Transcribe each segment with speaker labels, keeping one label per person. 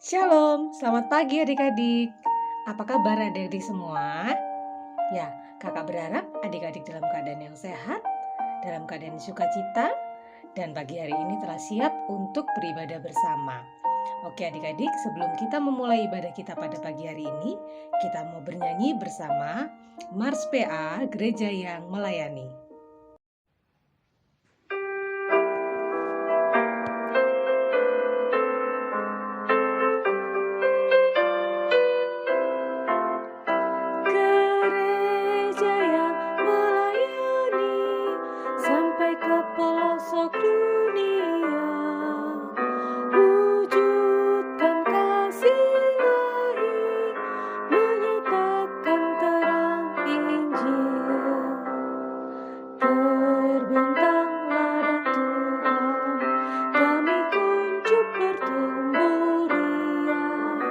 Speaker 1: Shalom, selamat pagi adik-adik. Apa kabar adik-adik semua? Ya, kakak berharap adik-adik dalam keadaan yang sehat, dalam keadaan sukacita, dan pagi hari ini telah siap untuk beribadah bersama. Oke adik-adik, sebelum kita memulai ibadah kita pada pagi hari ini, kita mau bernyanyi bersama Mars PA Gereja yang Melayani.
Speaker 2: Gereja yang melayani sampai ke pelosok dunia, wujudkan kasih ilahi, menyatakan terang Injil. Terbentanglah dan Tuhan, kami kuncup bertumbuh riang.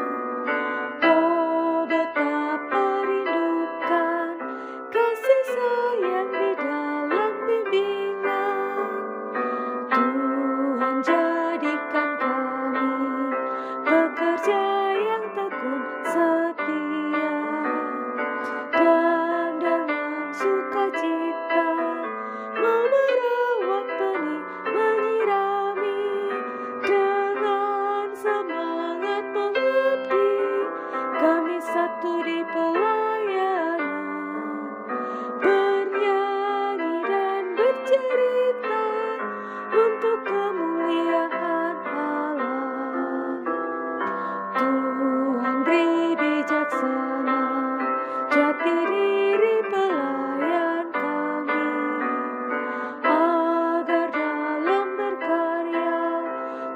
Speaker 2: Oh, betapa rindukan kasih sayang di dalam bimbingan. Tuhan jadikan kami pekerja yang tekun setia, dan dengan sukacita mau merawat benih, menyirami, dengan semangat mengabdi. Kami satu di pelayanan, bernyanyi dan bercerita untuk kemuliaan Allah. Tuhan beri bijaksana, jati diri pelayan kami, agar dalam berkarya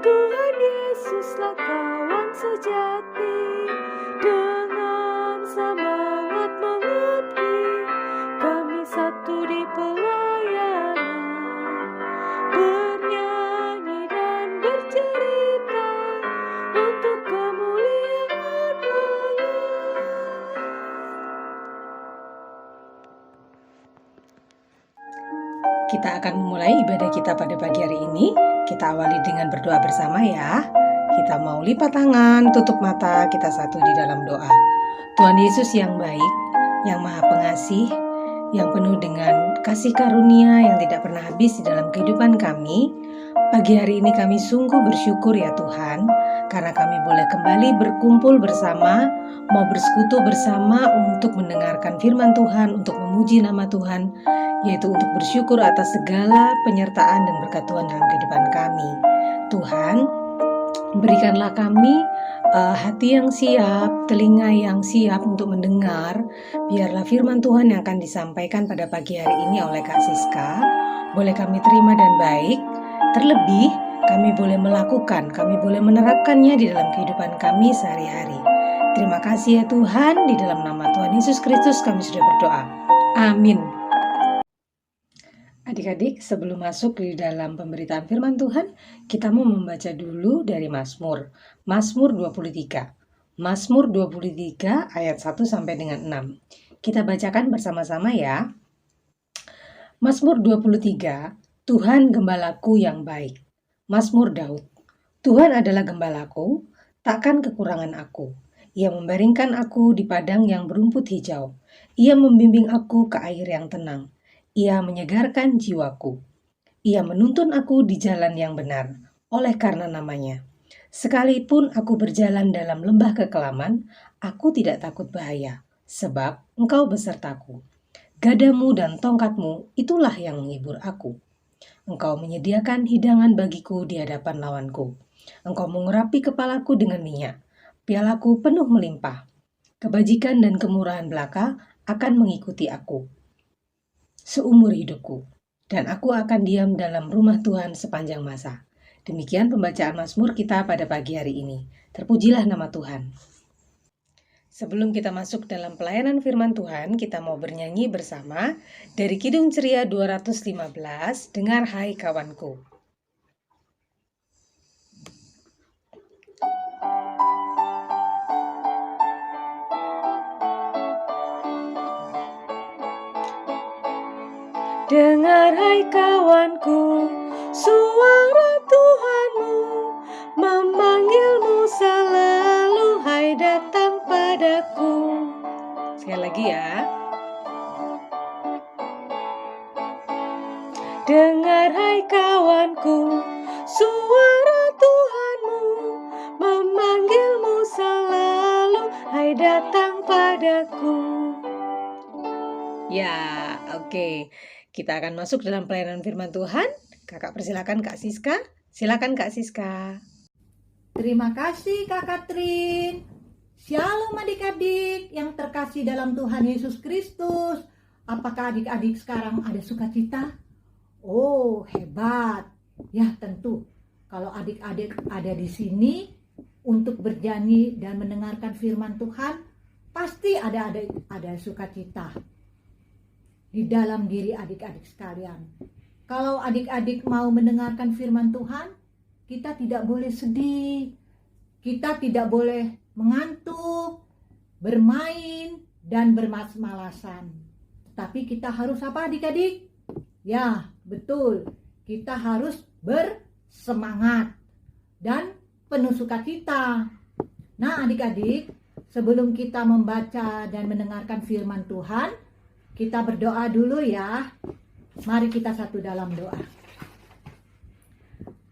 Speaker 2: Tuhan Yesuslah kawan sejati. Dengan semangat mengabdi, kami satu di pelayanan, bernyanyi dan bercerita untuk kemuliaan Allah.
Speaker 1: Kita akan memulai ibadah kita pada pagi hari ini. Kita awali dengan berdoa bersama ya. Kita mau lipat tangan, tutup mata, kita satu di dalam doa. Tuhan Yesus yang baik, yang maha pengasih, yang penuh dengan kasih karunia yang tidak pernah habis di dalam kehidupan kami. Pagi hari ini kami sungguh bersyukur ya Tuhan, karena kami boleh kembali berkumpul bersama, mau bersekutu bersama untuk mendengarkan firman Tuhan, untuk memuji nama Tuhan, yaitu untuk bersyukur atas segala penyertaan dan berkat Tuhan dalam kehidupan kami. Tuhan, berikanlah kami hati yang siap, telinga yang siap untuk mendengar. Biarlah firman Tuhan yang akan disampaikan pada pagi hari ini oleh Kak Siska boleh kami terima dan baik. Terlebih, kami boleh melakukan, kami boleh menerapkannya di dalam kehidupan kami sehari-hari. Terima kasih ya Tuhan, di dalam nama Tuhan Yesus Kristus kami sudah berdoa. Amin. Adik-adik, sebelum masuk di dalam pemberitaan firman Tuhan, kita mau membaca dulu dari Mazmur 23. Mazmur 23 ayat 1 sampai dengan 6. Kita bacakan bersama-sama ya. Mazmur 23, Tuhan gembalaku yang baik. Mazmur Daud. Tuhan adalah gembalaku, takkan kekurangan aku. Ia membaringkan aku di padang yang berumput hijau. Ia membimbing aku ke air yang tenang. Ia menyegarkan jiwaku. Ia menuntun aku di jalan yang benar, oleh karena namanya. Sekalipun aku berjalan dalam lembah kekelaman, aku tidak takut bahaya, sebab Engkau besertaku. Gadamu dan tongkatmu, itulah yang menghibur aku. Engkau menyediakan hidangan bagiku di hadapan lawanku. Engkau mengurapi kepalaku dengan minyak. Pialaku penuh melimpah. Kebajikan dan kemurahan belaka akan mengikuti aku seumur hidupku, dan aku akan diam dalam rumah Tuhan sepanjang masa. Demikian pembacaan Mazmur kita pada pagi hari ini. Terpujilah nama Tuhan. Sebelum kita masuk dalam pelayanan firman Tuhan, kita mau bernyanyi bersama dari Kidung Ceria 215, Dengar Hai Kawanku.
Speaker 2: Dengar hai kawanku, suara Tuhanmu memanggilmu salam.
Speaker 1: lagi ya.
Speaker 2: Dengar hai kawanku, suara Tuhanmu memanggilmu selalu, hai datang padaku.
Speaker 1: Ya, oke. Kita akan masuk dalam pelayanan firman Tuhan. Kakak persilakan Kak Siska. Silakan Kak Siska.
Speaker 3: Terima kasih Kak Katrin. Shalom adik-adik yang terkasih dalam Tuhan Yesus Kristus. Apakah adik-adik sekarang ada sukacita? Oh, hebat. Ya, tentu. Kalau adik-adik ada di sini untuk bernyanyi dan mendengarkan firman Tuhan, pasti ada sukacita di dalam diri adik-adik sekalian. Kalau adik-adik mau mendengarkan firman Tuhan, kita tidak boleh sedih, kita tidak boleh mengantuk, bermain, dan bermalas-malasan. Tapi kita harus apa adik-adik? Ya, betul. Kita harus bersemangat dan penuh sukacita. Nah adik-adik, sebelum kita membaca dan mendengarkan firman Tuhan, kita berdoa dulu ya. Mari kita satu dalam doa.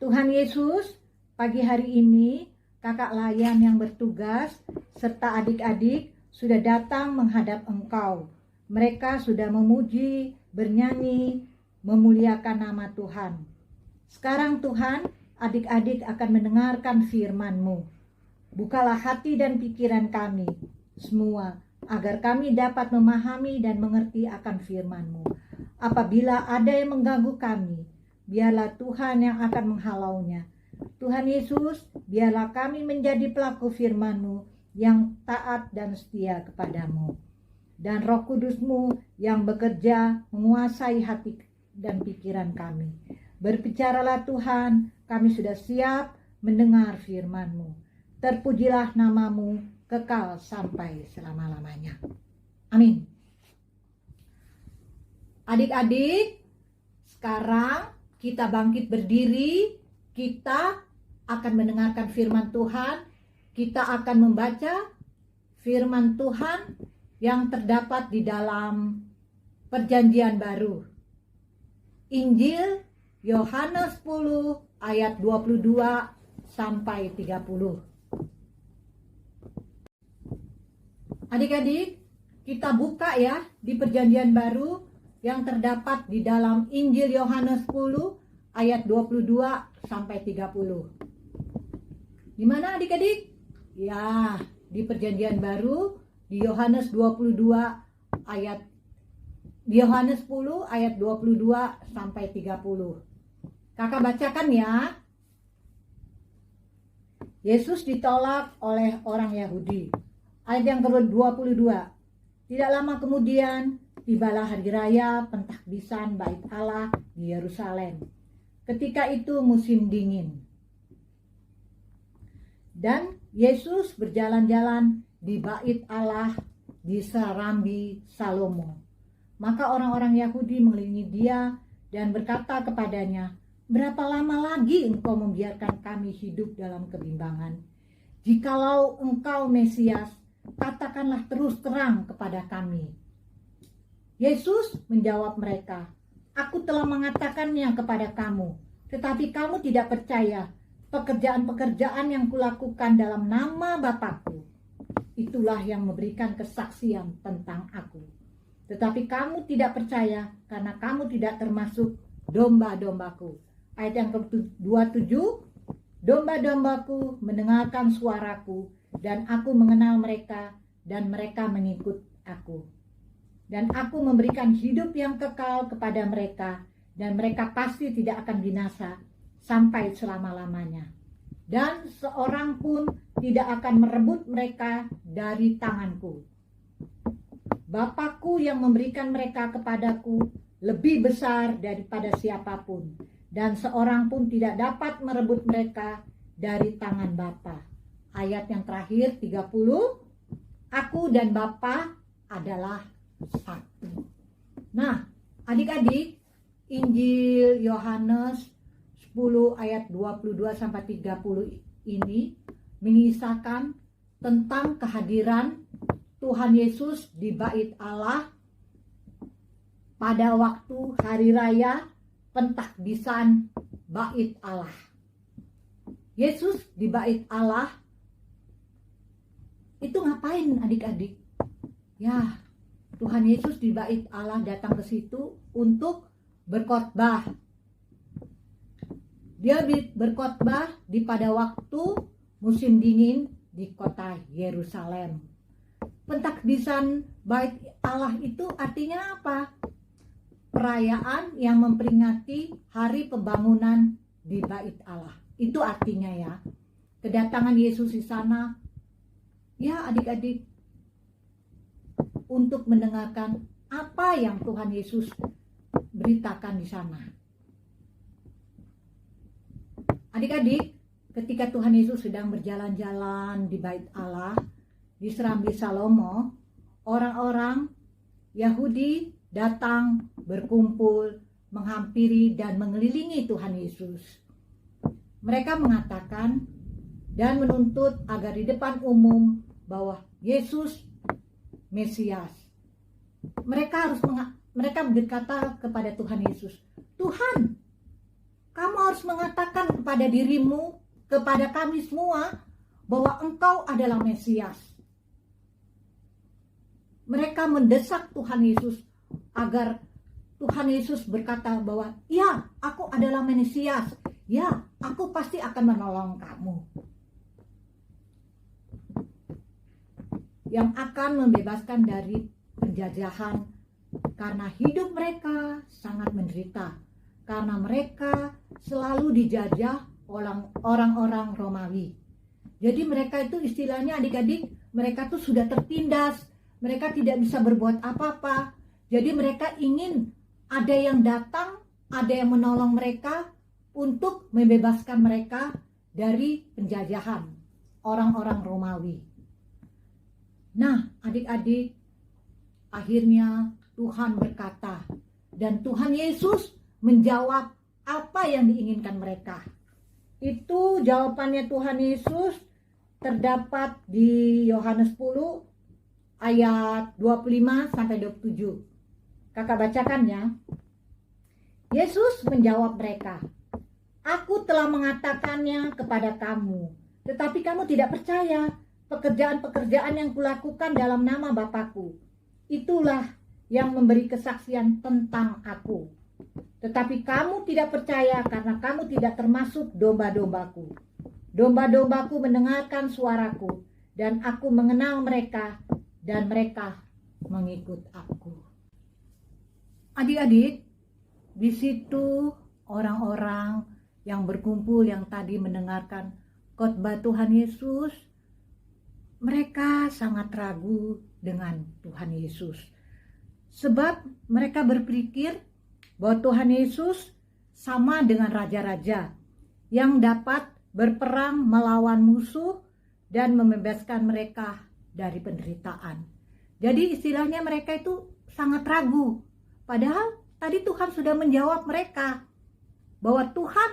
Speaker 3: Tuhan Yesus, pagi hari ini kakak Layan yang bertugas serta adik-adik sudah datang menghadap Engkau. Mereka sudah memuji, bernyanyi, memuliakan nama Tuhan. Sekarang Tuhan, adik-adik akan mendengarkan firman-Mu. Bukalah hati dan pikiran kami semua, agar kami dapat memahami dan mengerti akan firman-Mu. Apabila ada yang mengganggu kami, biarlah Tuhan yang akan menghalaunya. Tuhan Yesus, biarlah kami menjadi pelaku firman-Mu yang taat dan setia kepadamu. Dan Roh Kudus-Mu yang bekerja menguasai hati dan pikiran kami. Berbicaralah Tuhan, kami sudah siap mendengar firman-Mu. Terpujilah nama-Mu kekal sampai selama-lamanya. Amin. Adik-adik, sekarang kita bangkit berdiri, kita akan mendengarkan firman Tuhan, kita akan membaca firman Tuhan yang terdapat di dalam Perjanjian Baru. Injil Yohanes 10 ayat 22 sampai 30. Adik-adik, kita buka ya di Perjanjian Baru yang terdapat di dalam Injil Yohanes 10 ayat 22 sampai 30. Di mana adik-adik? Ya, di Perjanjian Baru di Yohanes 22 ayat di Yohanes 10 ayat 22 sampai 30. Kakak bacakan ya. Yesus ditolak oleh orang Yahudi. Ayat yang ke-22. Tidak lama kemudian tibalah hari raya Pentakbisan Bait Allah di Yerusalem. Ketika itu musim dingin. Dan Yesus berjalan-jalan di Bait Allah di Serambi Salomo. Maka orang-orang Yahudi mengelilingi dia dan berkata kepadanya, "Berapa lama lagi engkau membiarkan kami hidup dalam kebimbangan? Jikalau engkau Mesias, katakanlah terus terang kepada kami." Yesus menjawab mereka, "Aku telah mengatakannya kepada kamu, tetapi kamu tidak percaya. Pekerjaan-pekerjaan yang kulakukan dalam nama Bapakku, itulah yang memberikan kesaksian tentang aku. Tetapi kamu tidak percaya karena kamu tidak termasuk domba-dombaku." Ayat yang ke-27, "Domba-dombaku mendengarkan suaraku, dan aku mengenal mereka, dan mereka mengikut aku. Dan aku memberikan hidup yang kekal kepada mereka, dan mereka pasti tidak akan binasa sampai selama-lamanya. Dan seorang pun tidak akan merebut mereka dari tanganku. Bapakku yang memberikan mereka kepadaku lebih besar daripada siapapun, dan seorang pun tidak dapat merebut mereka dari tangan Bapa." Ayat yang terakhir 30, "Aku dan Bapa adalah satu." Nah, adik-adik, Injil Yohanes 10 ayat 22 sampai 30 ini mengisahkan tentang kehadiran Tuhan Yesus di bait Allah pada waktu hari raya pentakbisan bait Allah. Yesus di bait Allah itu ngapain adik-adik? Ya, Tuhan Yesus di bait Allah datang ke situ untuk berkhotbah. Dia berkhotbah di pada waktu musim dingin di kota Yerusalem. Pentakbisan bait Allah itu artinya apa? Perayaan yang memperingati hari pembangunan di bait Allah. Itu artinya ya. Kedatangan Yesus di sana, ya adik-adik, untuk mendengarkan apa yang Tuhan Yesus beritakan di sana. Adik-adik, ketika Tuhan Yesus sedang berjalan-jalan di bait Allah, di Serambi Salomo, orang-orang Yahudi datang berkumpul, menghampiri dan mengelilingi Tuhan Yesus. Mereka mengatakan dan menuntut agar di depan umum bahwa Yesus Mesias. Mereka berkata kepada Tuhan Yesus, Tuhan, kamu harus mengatakan kepada dirimu, kepada kami semua, bahwa Engkau adalah Mesias. Mereka mendesak Tuhan Yesus agar Tuhan Yesus berkata bahwa, ya, aku adalah Mesias. Ya, aku pasti akan menolong kamu. Yang akan membebaskan dari penjajahan, karena hidup mereka sangat menderita. Karena mereka selalu dijajah orang-orang Romawi. Jadi mereka itu istilahnya adik-adik, mereka tuh sudah tertindas. Mereka tidak bisa berbuat apa-apa. Jadi mereka ingin ada yang datang, ada yang menolong mereka untuk membebaskan mereka dari penjajahan orang-orang Romawi. Nah, adik-adik, akhirnya Tuhan berkata, dan Tuhan Yesus menjawab apa yang diinginkan mereka. Itu jawabannya Tuhan Yesus terdapat di Yohanes 10 ayat 25 sampai 27. Kakak bacakan ya. Yesus menjawab mereka, Aku telah mengatakannya kepada kamu, tetapi kamu tidak percaya. Pekerjaan-pekerjaan yang kulakukan dalam nama Bapakku, itulah yang memberi kesaksian tentang aku. Tetapi kamu tidak percaya karena kamu tidak termasuk domba-dombaku. Domba-dombaku mendengarkan suaraku, dan aku mengenal mereka, dan mereka mengikut aku. Adik-adik, di situ orang-orang yang berkumpul yang tadi mendengarkan khotbah Tuhan Yesus, mereka sangat ragu dengan Tuhan Yesus. Sebab mereka berpikir bahwa Tuhan Yesus sama dengan raja-raja yang dapat berperang melawan musuh dan membebaskan mereka dari penderitaan. Jadi istilahnya mereka itu sangat ragu. Padahal tadi Tuhan sudah menjawab mereka bahwa Tuhan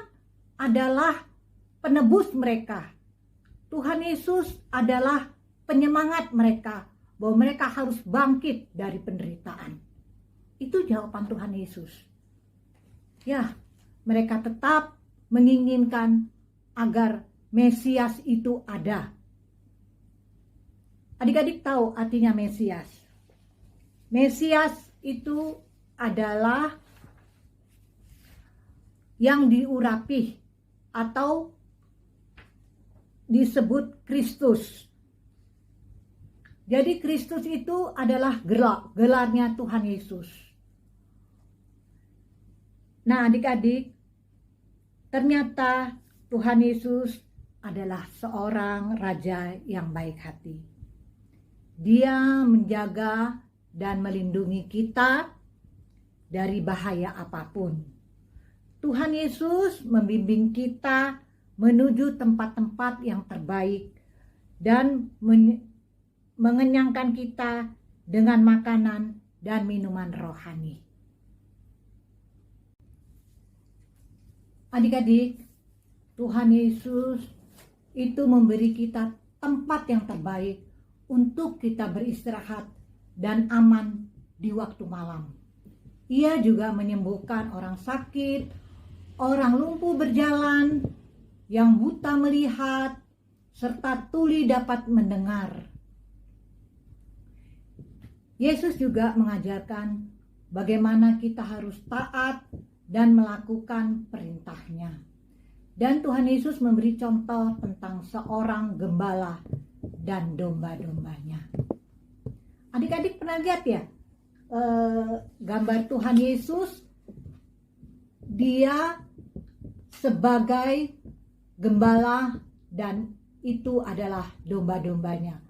Speaker 3: adalah penebus mereka. Tuhan Yesus adalah penyemangat mereka bahwa mereka harus bangkit dari penderitaan. Itu jawaban Tuhan Yesus. Ya, mereka tetap menginginkan agar Mesias itu ada. Adik-adik tahu artinya Mesias. Mesias itu adalah yang diurapi atau disebut Kristus. Jadi Kristus itu adalah gelarnya Tuhan Yesus. Nah adik-adik, ternyata Tuhan Yesus adalah seorang raja yang baik hati. Dia menjaga dan melindungi kita dari bahaya apapun. Tuhan Yesus membimbing kita menuju tempat-tempat yang terbaik dan mengenyangkan kita dengan makanan dan minuman rohani. Adik-adik, Tuhan Yesus itu memberi kita tempat yang terbaik untuk kita beristirahat dan aman di waktu malam. Ia juga menyembuhkan orang sakit, orang lumpuh berjalan, yang buta melihat, serta tuli dapat mendengar. Yesus juga mengajarkan bagaimana kita harus taat dan melakukan perintahnya. Dan Tuhan Yesus memberi contoh tentang seorang gembala dan domba-dombanya. Adik-adik pernah lihat ya gambar Tuhan Yesus? Dia sebagai gembala dan itu adalah domba-dombanya.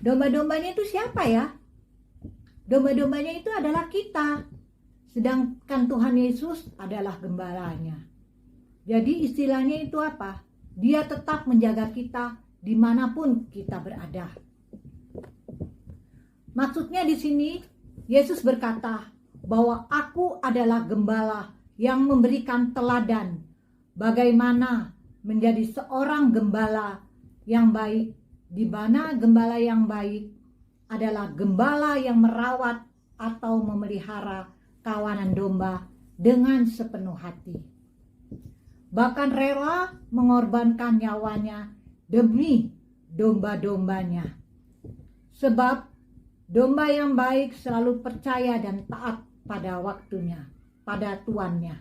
Speaker 3: Domba-dombanya itu siapa ya? Domba-dombanya itu adalah kita. Sedangkan Tuhan Yesus adalah gembalanya. Jadi istilahnya itu apa? Dia tetap menjaga kita dimanapun kita berada. Maksudnya di sini Yesus berkata bahwa aku adalah gembala yang memberikan teladan bagaimana menjadi seorang gembala yang baik, di mana gembala yang baik adalah gembala yang merawat atau memelihara kawanan domba dengan sepenuh hati. Bahkan rela mengorbankan nyawanya demi domba-dombanya. Sebab domba yang baik selalu percaya dan taat pada waktunya, pada tuannya.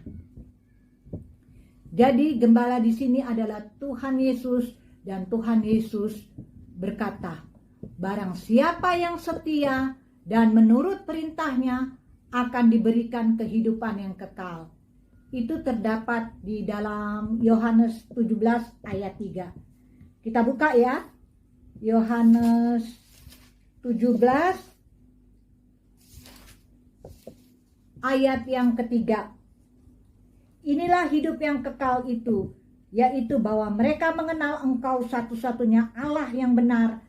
Speaker 3: Jadi gembala di sini adalah Tuhan Yesus, dan Tuhan Yesus berkata, barang siapa yang setia dan menurut perintahnya akan diberikan kehidupan yang kekal. Itu terdapat di dalam Yohanes 17 ayat 3. Kita buka ya. Yohanes 17 ayat yang ketiga. Inilah hidup yang kekal itu, yaitu bahwa mereka mengenal Engkau satu-satunya Allah yang benar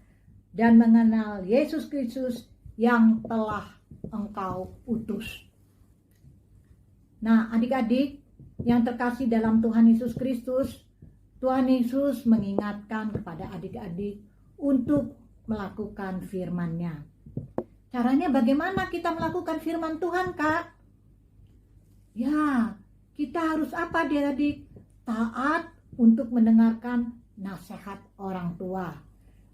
Speaker 3: dan mengenal Yesus Kristus yang telah Engkau utus. Nah, adik-adik yang terkasih dalam Tuhan Yesus Kristus, Tuhan Yesus mengingatkan kepada adik-adik untuk melakukan firman-Nya. Caranya bagaimana kita melakukan firman Tuhan, Kak? Ya, kita harus apa, adik-adik? Taat untuk mendengarkan nasihat orang tua.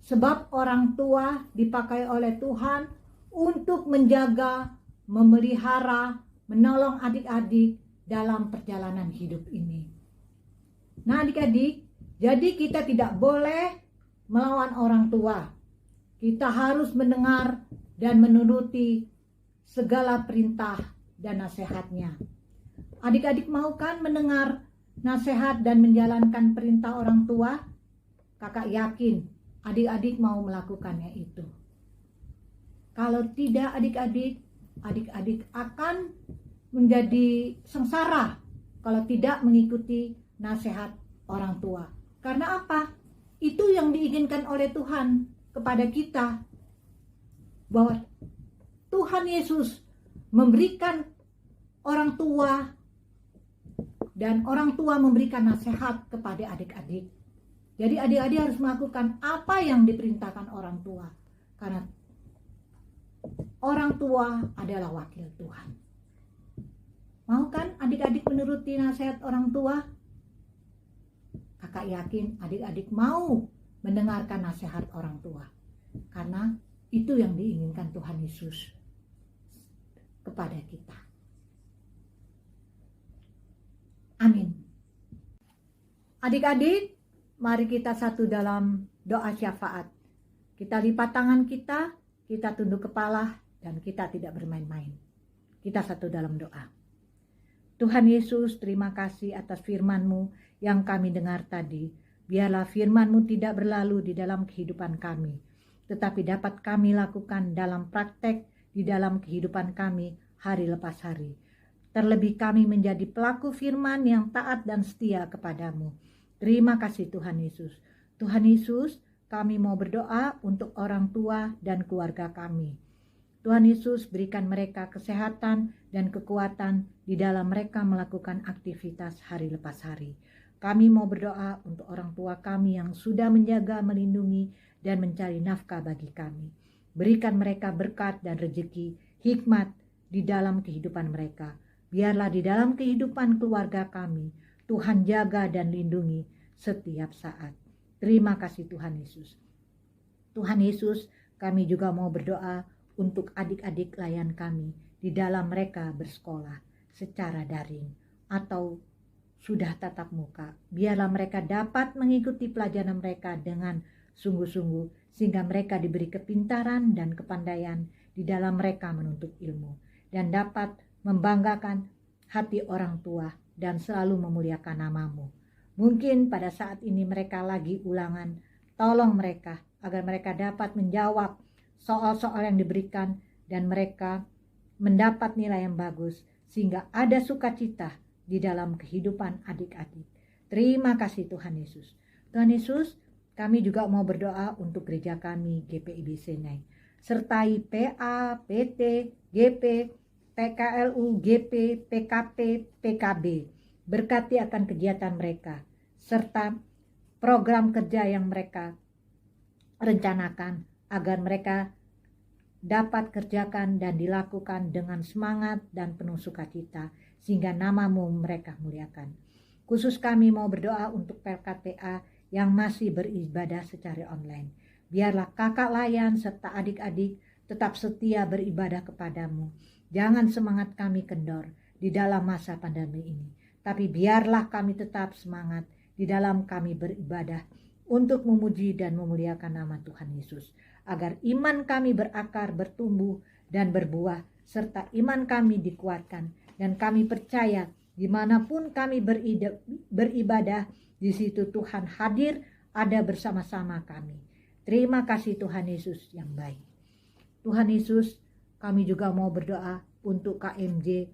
Speaker 3: Sebab orang tua dipakai oleh Tuhan untuk menjaga, memelihara, menolong adik-adik dalam perjalanan hidup ini. Nah, adik-adik, jadi kita tidak boleh melawan orang tua. Kita harus mendengar dan menuruti segala perintah dan nasihatnya. Adik-adik mau kan mendengar nasihat dan menjalankan perintah orang tua? Kakak yakin adik-adik mau melakukannya itu. Kalau tidak adik-adik akan menjadi sengsara kalau tidak mengikuti nasihat orang tua. Karena apa? Itu yang diinginkan oleh Tuhan kepada kita. Bahwa Tuhan Yesus memberikan orang tua dan orang tua memberikan nasihat kepada adik-adik. Jadi adik-adik harus melakukan apa yang diperintahkan orang tua. Karena orang tua adalah wakil Tuhan. Mau kan adik-adik menuruti nasihat orang tua? Kakak yakin adik-adik mau mendengarkan nasihat orang tua. Karena itu yang diinginkan Tuhan Yesus kepada kita. Amin. Adik-adik, mari kita satu dalam doa syafaat. Kita lipat tangan kita tunduk kepala, dan kita tidak bermain-main. Kita satu dalam doa. Tuhan Yesus, terima kasih atas firman-Mu yang kami dengar tadi. Biarlah firman-Mu tidak berlalu di dalam kehidupan kami, tetapi dapat kami lakukan dalam praktek di dalam kehidupan kami hari lepas hari. Terlebih kami menjadi pelaku firman yang taat dan setia kepadamu. Terima kasih Tuhan Yesus. Tuhan Yesus, kami mau berdoa untuk orang tua dan keluarga kami. Tuhan Yesus, berikan mereka kesehatan dan kekuatan di dalam mereka melakukan aktivitas hari lepas hari. Kami mau berdoa untuk orang tua kami yang sudah menjaga, melindungi, dan mencari nafkah bagi kami. Berikan mereka berkat dan rezeki, hikmat di dalam kehidupan mereka. Biarlah di dalam kehidupan keluarga kami, Tuhan jaga dan lindungi setiap saat. Terima kasih Tuhan Yesus. Tuhan Yesus, kami juga mau berdoa untuk adik-adik layan kami di dalam mereka bersekolah secara daring atau sudah tatap muka. Biarlah mereka dapat mengikuti pelajaran mereka dengan sungguh-sungguh sehingga mereka diberi kepintaran dan kepandaian di dalam mereka menuntut ilmu dan dapat membanggakan hati orang tua dan selalu memuliakan namamu. Mungkin pada saat ini mereka lagi ulangan, tolong mereka agar mereka dapat menjawab soal-soal yang diberikan dan mereka mendapat nilai yang bagus sehingga ada sukacita di dalam kehidupan adik-adik. Terima kasih Tuhan Yesus. Tuhan Yesus, kami juga mau berdoa untuk gereja kami GPIB Sinai. Sertai PA, PT, GP, PKLU, GP, PKP, PKB. Berkati akan kegiatan mereka serta program kerja yang mereka rencanakan agar mereka dapat kerjakan dan dilakukan dengan semangat dan penuh sukacita sehingga namamu mereka muliakan. Khusus kami mau berdoa untuk PKTA yang masih beribadah secara online. Biarlah kakak layan serta adik-adik tetap setia beribadah kepadamu. Jangan semangat kami kendor di dalam masa pandemi ini. Tapi biarlah kami tetap semangat di dalam kami beribadah untuk memuji dan memuliakan nama Tuhan Yesus. Agar iman kami berakar, bertumbuh, dan berbuah. Serta iman kami dikuatkan. Dan kami percaya dimanapun kami beribadah, di situ Tuhan hadir ada bersama-sama kami. Terima kasih Tuhan Yesus yang baik. Tuhan Yesus, kami juga mau berdoa untuk KMJ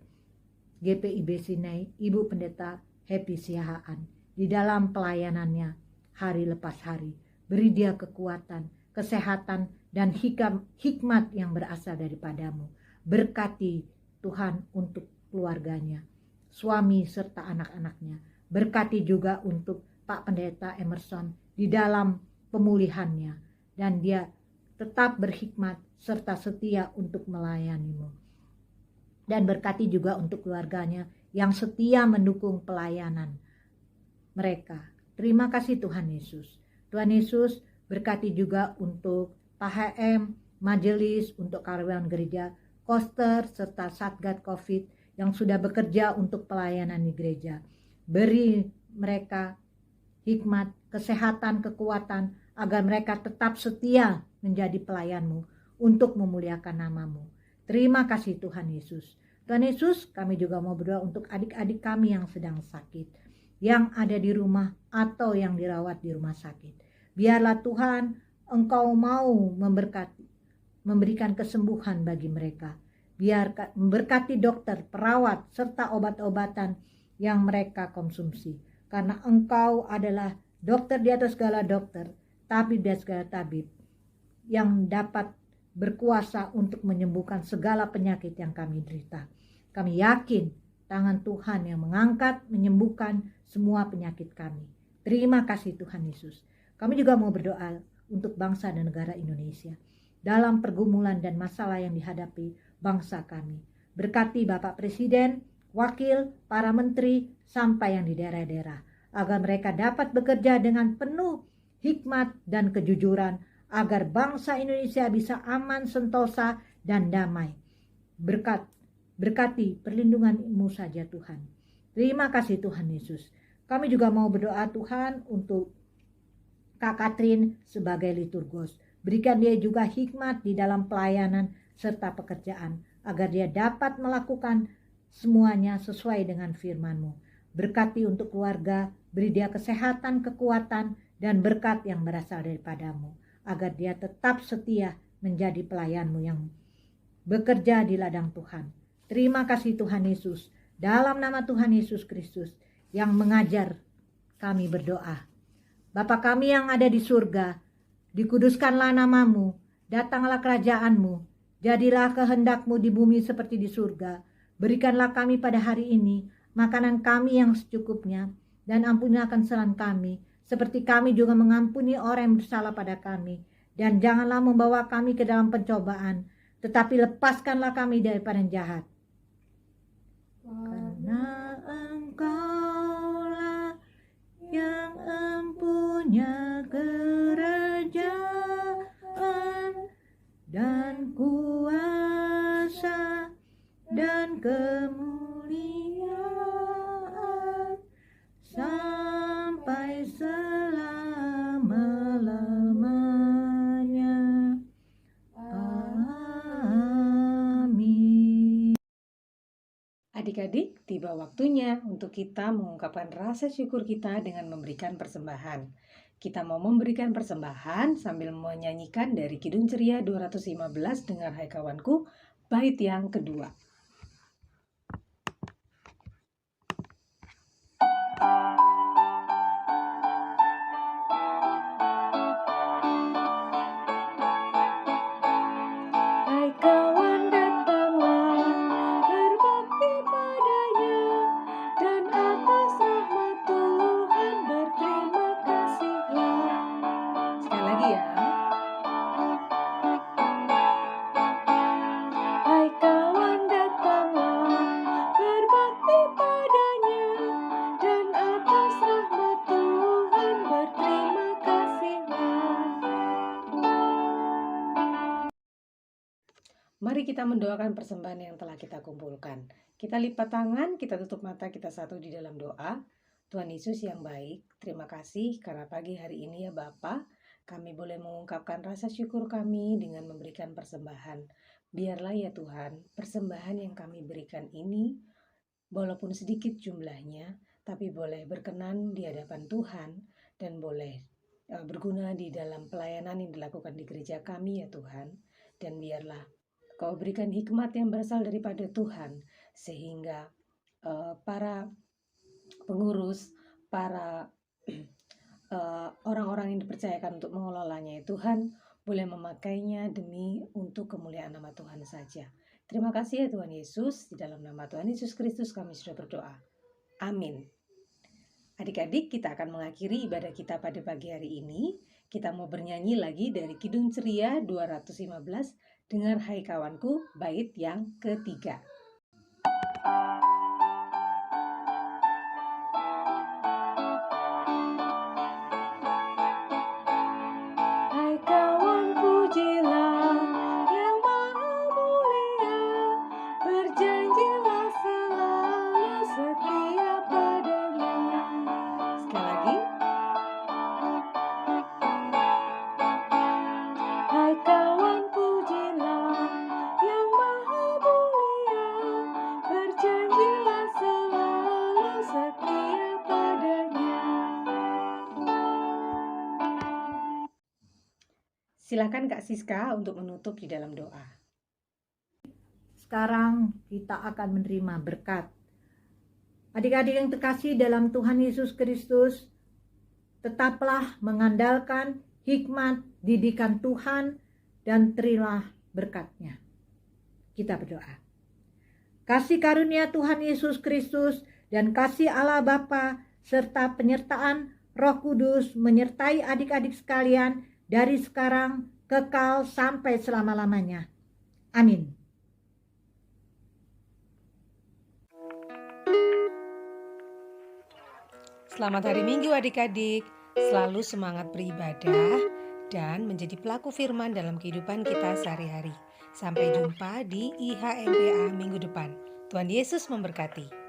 Speaker 3: GPIB Sinai, Ibu Pendeta Happy Siahaan di dalam pelayanannya hari lepas hari. Beri dia kekuatan, kesehatan, dan hikmat yang berasal daripadamu. Berkati Tuhan untuk keluarganya, suami serta anak-anaknya. Berkati juga untuk Pak Pendeta Emerson di dalam pemulihannya. Dan dia tetap berhikmat serta setia untuk melayanimu. Dan berkati juga untuk keluarganya yang setia mendukung pelayanan mereka. Terima kasih Tuhan Yesus. Tuhan Yesus berkati juga untuk PHM, majelis, untuk karyawan gereja, koster, serta Satgas COVID yang sudah bekerja untuk pelayanan di gereja. Beri mereka hikmat, kesehatan, kekuatan, agar mereka tetap setia menjadi pelayanmu untuk memuliakan namamu. Terima kasih Tuhan Yesus. Tuhan Yesus, kami juga mau berdoa untuk adik-adik kami yang sedang sakit, yang ada di rumah atau yang dirawat di rumah sakit. Biarlah Tuhan, Engkau mau memberikan kesembuhan bagi mereka. Biar memberkati dokter, perawat, serta obat-obatan yang mereka konsumsi. Karena Engkau adalah dokter di atas segala dokter, tabib di atas segala tabib, yang dapat berkuasa untuk menyembuhkan segala penyakit yang kami derita. Kami yakin tangan Tuhan yang mengangkat, menyembuhkan semua penyakit kami. Terima kasih Tuhan Yesus. Kami juga mau berdoa untuk bangsa dan negara Indonesia dalam pergumulan dan masalah yang dihadapi bangsa kami. Berkati Bapak Presiden, Wakil, para menteri, sampai yang di daerah-daerah, agar mereka dapat bekerja dengan penuh hikmat dan kejujuran, agar bangsa Indonesia bisa aman, sentosa, dan damai. Berkati perlindungan-Mu saja Tuhan. Terima kasih Tuhan Yesus. Kami juga mau berdoa Tuhan untuk Kak Katrin sebagai liturgos. Berikan dia juga hikmat di dalam pelayanan serta pekerjaan, agar dia dapat melakukan semuanya sesuai dengan firman-Mu. Berkati untuk keluarga, beri dia kesehatan, kekuatan, dan berkat yang berasal daripadamu, agar dia tetap setia menjadi pelayan-Mu yang bekerja di ladang Tuhan. Terima kasih Tuhan Yesus. Dalam nama Tuhan Yesus Kristus yang mengajar kami berdoa. Bapa kami yang ada di surga, dikuduskanlah namamu, datanglah kerajaan-Mu, jadilah kehendak-Mu di bumi seperti di surga. Berikanlah kami pada hari ini makanan kami yang secukupnya, dan ampunilah kesalahan kami, seperti kami juga mengampuni orang yang bersalah pada kami. dan janganlah membawa kami ke dalam pencobaan, tetapi lepaskanlah kami daripada yang jahat. Karena Engkaulah yang empunya kerajaan dan kuasa dan kemuliaan sampai selama-lamanya. Amin.
Speaker 1: Adik-adik, tiba waktunya untuk kita mengungkapkan rasa syukur kita dengan memberikan persembahan. Kita mau memberikan persembahan sambil menyanyikan dari Kidung Ceria 215 Dengar Hai Kawanku, bait yang kedua.
Speaker 2: Hai kawan datanglah berbakti padanya, dan atas rahmat Tuhan berterima kasihlah.
Speaker 1: Sekali lagi ya.
Speaker 2: Hai kawan datanglah berbakti padanya, dan atas rahmat Tuhan berterima kasihlah.
Speaker 1: Mari kita mendoakan persembahan yang telah kita kumpulkan. Kita lipat tangan, kita tutup mata, kita satu di dalam doa. Tuhan Yesus yang baik, terima kasih karena pagi hari ini ya Bapa, kami boleh mengungkapkan rasa syukur kami dengan memberikan persembahan. Biarlah ya Tuhan, persembahan yang kami berikan ini, walaupun sedikit jumlahnya, tapi boleh berkenan di hadapan Tuhan dan boleh berguna di dalam pelayanan yang dilakukan di gereja kami ya Tuhan. Dan biarlah Kau berikan hikmat yang berasal daripada Tuhan, sehingga para pengurus, para orang-orang yang dipercayakan untuk mengelolanya, Tuhan boleh memakainya demi untuk kemuliaan nama Tuhan saja. Terima kasih ya Tuhan Yesus, di dalam nama Tuhan Yesus Kristus kami sudah berdoa. Amin. Adik-adik, kita akan mengakhiri ibadah kita pada pagi hari ini. Kita mau bernyanyi lagi dari Kidung Ceria 215, Dengar Hai Kawanku, bait yang ketiga.
Speaker 2: Hai kawan pujilah yang maha mulia, berjanjilah selalu setia padanya.
Speaker 1: Sekali lagi.
Speaker 2: Hai kawan pujilah yang maha mulia, berjanjilah selalu setia padanya.
Speaker 1: Silakan Kak Siska untuk menutup di dalam doa.
Speaker 3: Sekarang kita akan menerima berkat. Adik-adik yang terkasih dalam Tuhan Yesus Kristus, tetaplah mengandalkan hikmat didikan Tuhan dan terimalah berkat-Nya. Kita berdoa. Kasih karunia Tuhan Yesus Kristus dan kasih Allah Bapa serta penyertaan Roh Kudus menyertai adik-adik sekalian dari sekarang kekal sampai selama-lamanya. Amin.
Speaker 1: Selamat hari Minggu adik-adik. Selalu semangat beribadah dan menjadi pelaku firman dalam kehidupan kita sehari-hari. Sampai jumpa di IHMPA minggu depan. Tuhan Yesus memberkati.